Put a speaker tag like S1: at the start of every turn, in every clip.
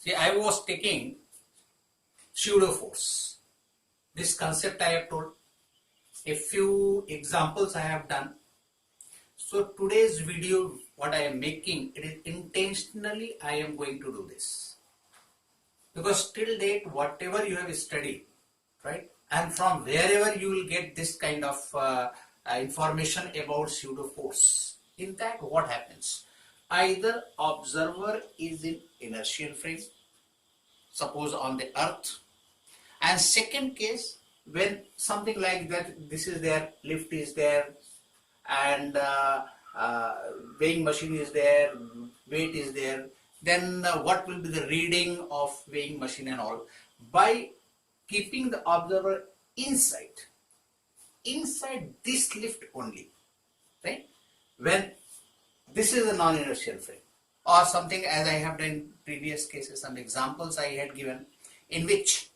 S1: See, I was taking pseudo force. This concept I have told. A few examples I have done. So today's video, what I am making, it is intentionally I am going to do this. Because till date, whatever you have studied, right, and from wherever you will get this kind of information about pseudo force. In that, what happens? Either observer is in inertial frame, suppose on the earth, and second case, when something like that, this is there, lift is there, and weighing machine is there, weight is there, then what will be the reading of weighing machine and all? By keeping the observer inside this lift only, right? When this is a non-inertial frame, or something as I have done in previous cases, some examples I had given, in which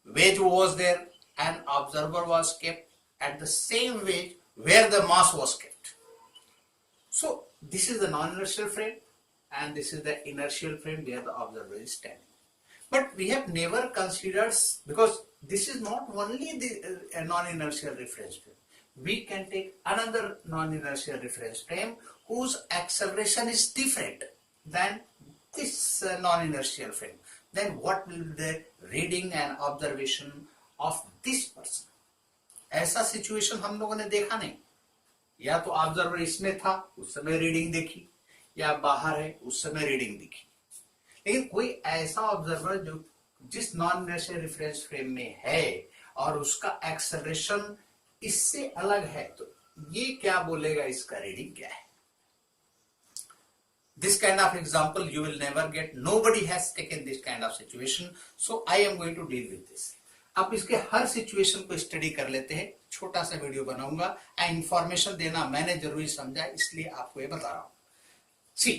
S1: weight was there and observer was kept at the same weight where the mass was kept. So this is the non-inertial frame and this is the inertial frame where the observer is standing. But we have never considered, because this is not only the non-inertial reference frame. We can take another non-inertial reference frame whose acceleration is different than this non-inertial frame. Then what will be the reading and observation of this person? ऐसा situation हम लोगों ने देखा नहीं. या तो observer इसमें था, उस समय रीडिंग देखी, या बाहर है, उस समय रीडिंग दिखी. लेकिन कोई ऐसा ऑब्जर्वर जो जिस नॉन इनर्शियल रेफरेंस फ्रेम में है और उसका एक्सेलरेशन इससे अलग है, तो ये क्या बोलेगा, इसका रीडिंग क्या है? This kind of example you will never get. Nobody has taken this kind of situation, so I am going to deal with this. आप इसके हर सिचुएशन को स्टडी कर लेते हैं. छोटा सा वीडियो बनाऊंगा एंड इंफॉर्मेशन देना मैंने जरूरी समझा, इसलिए आपको ये बता रहा हूं. सी,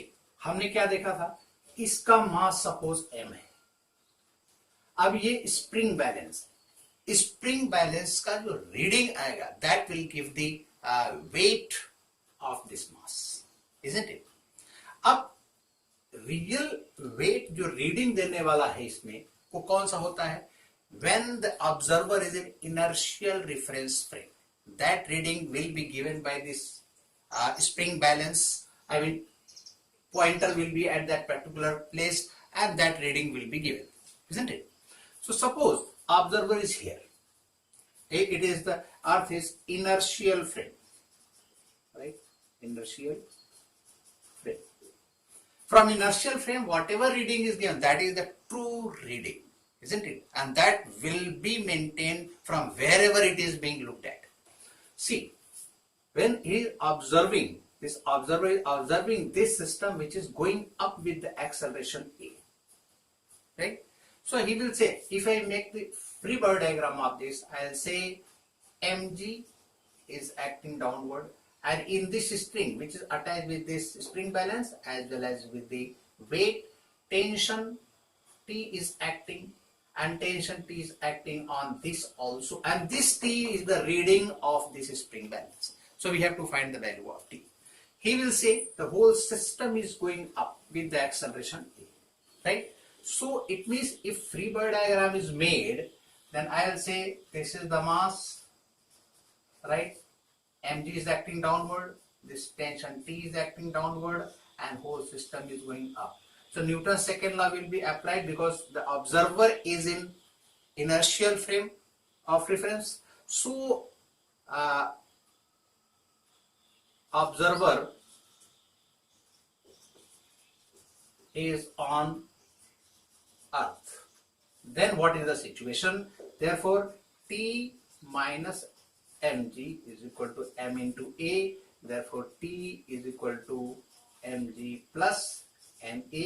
S1: हमने क्या देखा था? इसका मास सपोज m है. अब ये स्प्रिंग बैलेंस, स्प्रिंग बैलेंस का जो रीडिंग आएगा that will give the weight of this mass, isn't it? अब रियल वेट जो रीडिंग देने वाला है इसमें वो कौन सा होता है? When the observer is in inertial reference frame, that reading will be given by this spring balance. I mean, pointer will be at that particular place and that reading will be given, isn't it? So suppose observer is here. It is the earth is inertial frame, right? Inertial frame. From inertial frame, whatever reading is given, that is the true reading, isn't it? And that will be maintained from wherever it is being looked at. See, when he is observing, this observer is observing this system which is going up with the acceleration a, right? So he will say, if I make the free body diagram of this, I will say mg is acting downward, and in this string which is attached with this spring balance as well as with the weight, tension T is acting, and tension T is acting on this also, and this T is the reading of this spring balance. So we have to find the value of T. He will say the whole system is going up with the acceleration A, right? So it means if free body diagram is made, then I will say this is the mass, right? Mg is acting downward, this tension T is acting downward, and whole system is going up. So Newton's second law will be applied because the observer is in inertial frame of reference. So observer is on earth. Then what is the situation? Therefore T minus mg is equal to m into a. Therefore T is equal to mg plus ma.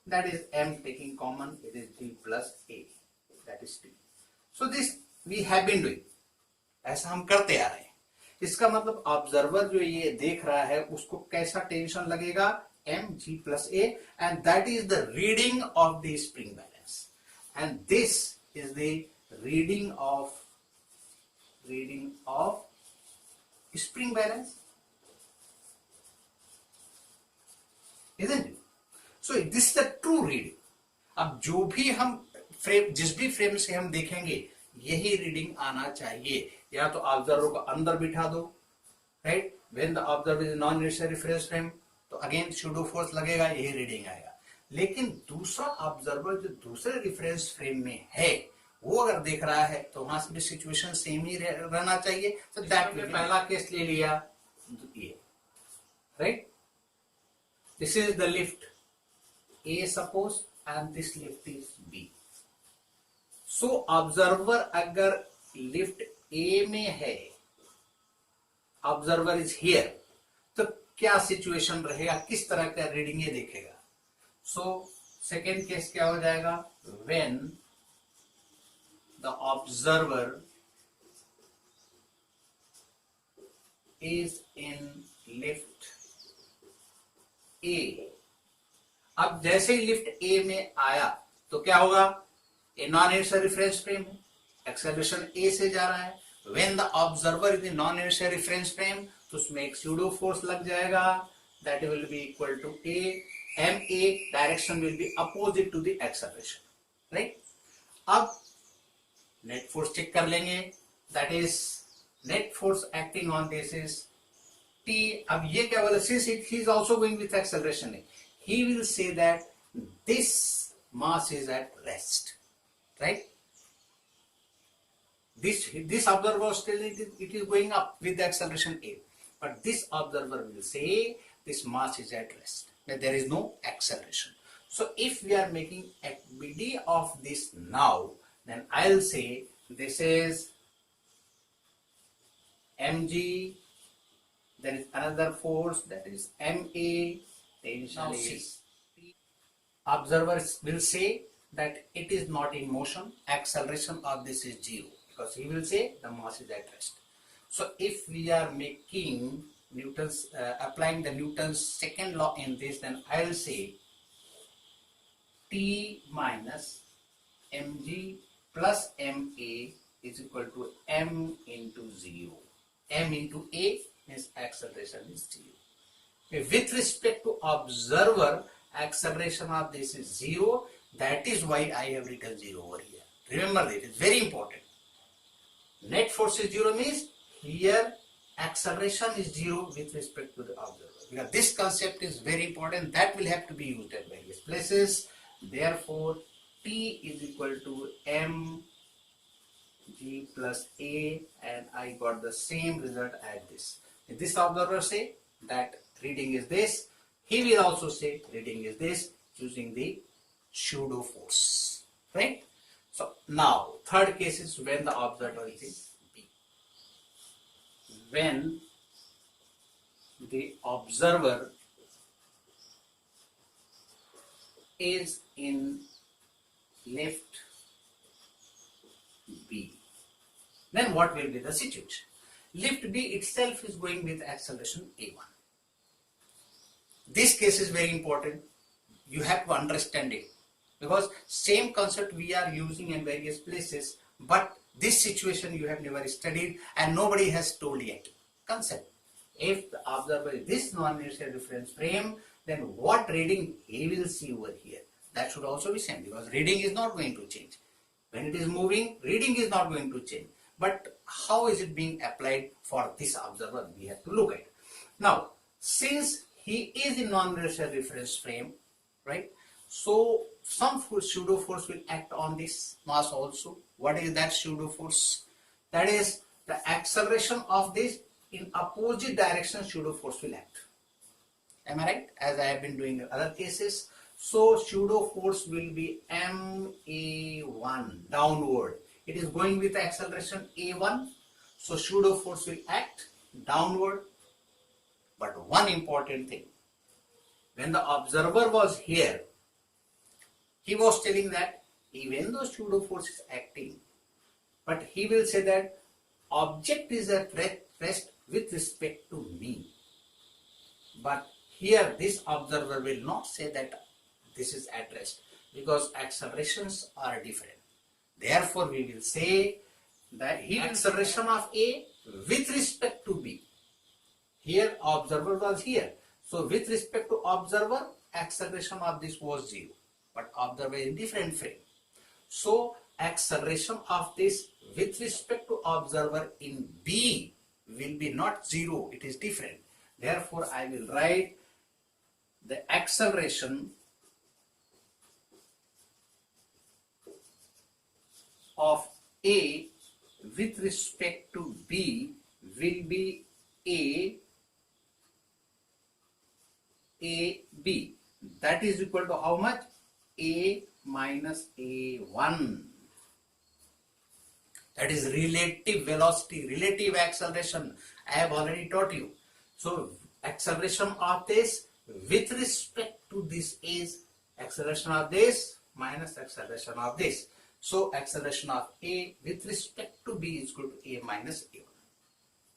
S1: That is m taking common, it is g plus a, that is T. So this we have been doing, ऐसा हम करते आ रहे हैं. इसका मतलब observer जो ये देख रहा है उसको कैसा टेंशन लगेगा? mg plus a, and that is the reading of the spring balance, and this is the reading of spring balance, isn't it? So this is the true reading. अब जो भी हम फ्रेम, जिस भी फ्रेम से हम देखेंगे यही रीडिंग आना चाहिए। या तो ऑब्जर्वर को अंदर बिठा दो, right, when the observer is non inertial reference frame, तो अगेन सूडो फोर्स लगेगा, यही रीडिंग आएगा। लेकिन दूसरा ऑब्जर्वर जो दूसरे रेफरेंस फ्रेम में है वो अगर देख रहा है तो वहां से भी सिचुएशन सेम ही रहना चाहिए। तो दैट में पहला केस ले लिया ये, right, this is the lift A suppose and this lift is B. So observer अगर लिफ्ट ए में है, ऑब्जर्वर इज हियर, तो क्या सिचुएशन रहेगा, किस तरह का रीडिंग ये देखेगा। सो सेकेंड केस क्या हो जाएगा, when the observer is in lift ए। अब जैसे ही लिफ्ट ए में आया तो क्या होगा, a non inertial reference frame है, एक्सेलरेशन ए से जा रहा है। When the observer is in non inertial reference frame तो उसमें एक सूडो फोर्स लग जाएगा, that will be equal to A M A, direction will be opposite to the acceleration, right. अब नेट फोर्स चेक कर लेंगे, that is net force acting on this is T. अब ये क्या बोला, since it he is also going with acceleration, he will say that this mass is at rest, right? This observer was telling it is going up with the acceleration a, but this observer will say this mass is at rest, that there is no acceleration. So if we are making a BD of this now, then I'll say this is mg, there is another force that is ma. Now see, observer will say that it is not in motion, acceleration of this is 0, because he will say the mass is at rest. So if we are making Newton's applying the Newton's second law in this, then I will say T minus mg plus ma is equal to m into 0. M into a means acceleration is 0. With respect to observer, acceleration of this is 0. That is why I have written 0 over here. Remember that, it is very important. Net force is 0 means here acceleration is 0 with respect to the observer. Because this concept is very important, that will have to be used at various places. Therefore, T is equal to mg plus a, and I got the same result as this. If this observer say that reading is this, he will also say reading is this, using the pseudo force, right? So now third case is when the observer is B. When the observer is in lift B, then what will be the situation? Lift B itself is going with acceleration a1. This case is very important. You have to understand it, because same concept we are using in various places, but this situation you have never studied and nobody has told yet. Concept: if the observer is this non-inertial reference frame, then what reading he will see over here, that should also be same, because reading is not going to change. When it is moving, reading is not going to change. But how is it being applied for this observer? We have to look at. Now, since he is in non-inertial reference frame, right? So some pseudo force will act on this mass also. What is that pseudo force? That is the acceleration of this in opposite direction pseudo force will act. Am I right? As I have been doing in other cases. So pseudo force will be ma1 downward. It is going with the acceleration a1. So pseudo force will act downward. But one important thing, when the observer was here, he was telling that even though pseudo force is acting, but he will say that object is at rest with respect to me. But here this observer will not say that this is at rest, because accelerations are different. Therefore we will say that here acceleration of A with respect to B. Here observer was here, so with respect to observer, acceleration of this was 0. but observer is in different frame. So acceleration of this with respect to observer in B will be not zero, it is different. Therefore, I will write the acceleration of A with respect to B will be AB. That is equal to how much? A minus A1. That is relative velocity, relative acceleration. I have already taught you. So acceleration of this with respect to this is acceleration of this minus acceleration of this. So acceleration of A with respect to B is equal to A minus A1.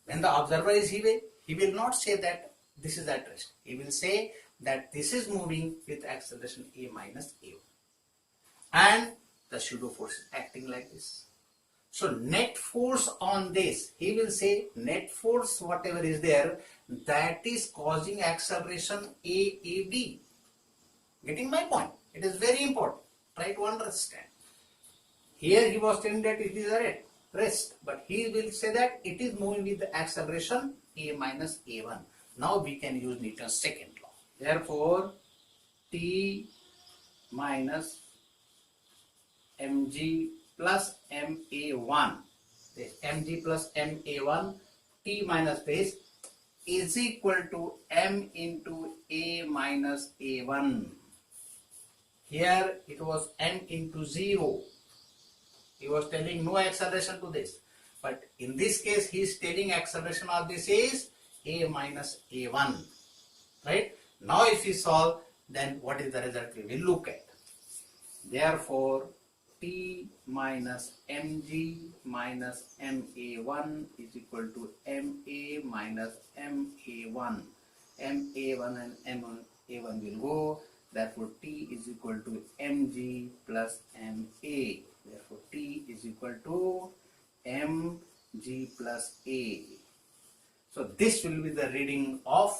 S1: When the observer is here, he will not say that this is at rest. He will say that this is moving with acceleration A minus A1. And the pseudo force is acting like this. So net force on this, he will say net force whatever is there, that is causing acceleration AAB. Getting my point? It is very important. Try to understand. Here he was telling that it is a rest, but he will say that it is moving with the acceleration A minus A1. Now we can use Newton's second law. Therefore, T minus mg plus ma1, this mg plus ma1, T minus this is equal to m into A minus A1. Here it was m into 0. He was telling no acceleration to this. But in this case, he is telling acceleration of this is A minus A1. Right? Now if we solve, then what is the result we will look at. Therefore, T minus mg minus ma1 is equal to ma minus ma1. ma1 and ma1 will go. Therefore, T is equal to mg plus ma. Therefore, T is equal to mg plus a. So this will be the reading of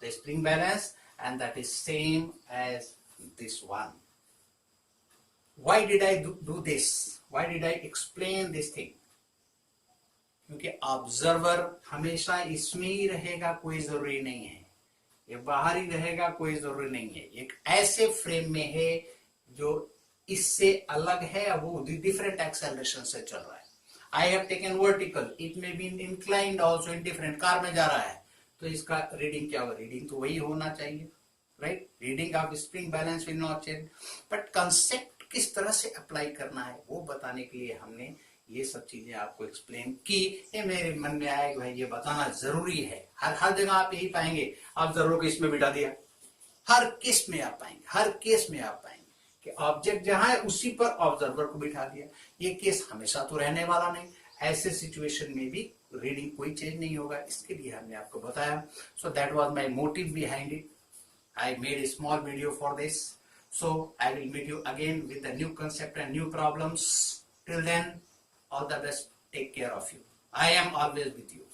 S1: the spring balance, and that is same as this one. Why did I do this? Why did I explain this thing? क्योंकि observer हमेशा इसमें ही रहेगा, कोई जरूरी नहीं है, ये बाहर ही रहेगा, कोई जरूरी नहीं है, एक ऐसे फ्रेम में है जो इससे अलग है, वो डिफरेंट एक्सेलरेशन से चल रहा है. I have taken vertical, it may be inclined also in different, car में जा रहा है, तो इसका रीडिंग क्या होगा? रीडिंग तो वही होना चाहिए, right? Reading of spring balance will not change, but concept किस तरह से अप्लाई करना है वो बताने के लिए हमने ये सब चीजें आपको एक्सप्लेन की. ये मेरे मन में आया कि भाई ये बताना जरूरी है. हर जगह आप यही पाएंगे, आप जरूर इसमें बिठा दिया, हर केस में आप पाएंगे, हर केस में आप पाएंगे कि ऑब्जेक्ट जहां है उसी पर ऑब्जर्वर को बिठा दिया. ये केस हमेशा तो रहने वाला नहीं, ऐसे सिचुएशन में भी रीडिंग कोई चेंज नहीं होगा, इसके लिए हमने आपको बताया. So that was my motive behind it. I made a small video for this. So I will meet you again with a new concept and new problems. Till then, all the best. Take care of you. I am always with you.